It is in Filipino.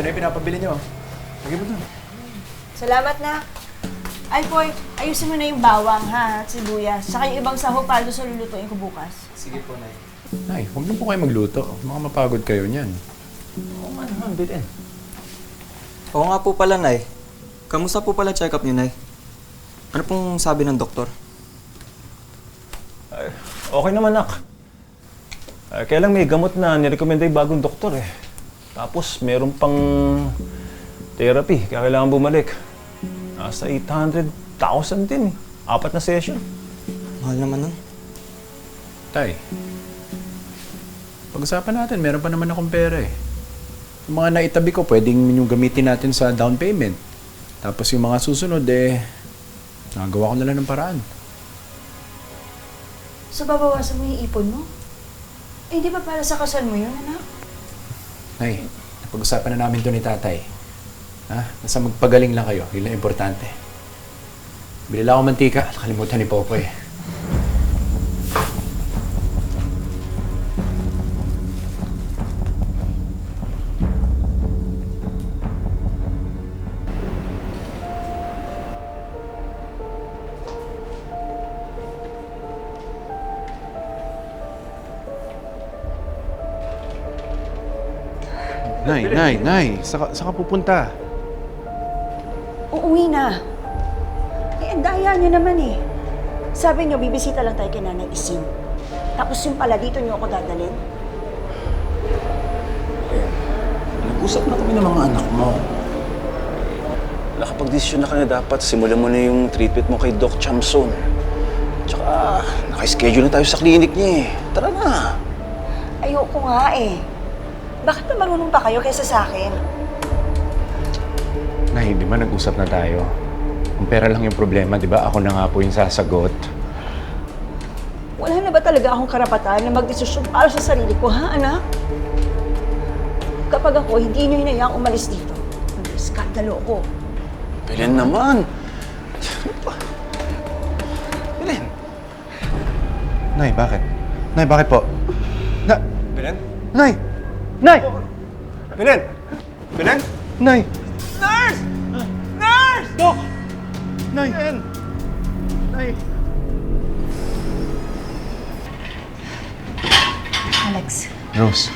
ito na yung pinapabili niyo. Lagay mo dun. Salamat na. Ay, Poy, ayusin mo na yung bawang, ha, at sibuyas. Saka yung ibang sahog para doon sa lulutuin ko bukas. Sige po, Nay. Nay, huwag na po kayo magluto. Baka mapagod kayo niyan. Oo nga naman, bilhin. Oo nga po pala, Nay. Kamusta po pala check-up niyo, Nay? Ano pong sabi ng doktor? Ay, okay naman, nak. Kaya lang may gamot na nirekomenda yung bagong doktor eh. Tapos meron pang therapy, kaya kailangan bumalik. Nasa 800,000 din eh. 4 na session. Mahal naman nun. Tay, pag-usapan natin. Meron pa naman akong pera eh. Yung mga naitabi ko, pwedeng yung gamitin natin sa down payment. Tapos yung mga susunod eh, nagawa ko na lang ng paraan. So, babawasan mo yung ipon mo? Eh, di ba para sa kasal mo yun, anak? Nay, napag-usapan na namin to ni tatay. Ha? Nasa magpagaling lang kayo. Yun lang importante. Bili lang ako mantika. Nakalimutan ni Popoy. Nay, saka pupunta. Uuwi na. Eh, ang daya niyo naman eh. Sabi niyo, bibisita lang tayo kay Nanay Isin. Tapos yung pala, dito niyo ako dadalhin. Nag-usap na kami ng mga anak mo. Nakapag-desisyon na ka na dapat. Simulan mo na yung treatment mo kay Doc Chamson. Tsaka, naka-schedule na tayo sa clinic niya eh. Tara na. Ayoko nga eh. Bakit na marunong pa kayo kaysa sa akin? Nay, di ba nag-usap na tayo? Kung pera lang yung problema, di ba? Ako na nga po yung sasagot. Wala na ba talaga akong karapatan na magdesisyon para sa sarili ko, ha, anak? Kapag ako, hindi niyo hinayaang umalis dito. Skandalo ko. Belen naman. Belen. Nay, bakit? Nay, bakit po? Belen? Nay! Nay! Belen! Belen? Nay! Nurse! Nurse! Doc! Nay! Belen! Nay! Alex, Rose,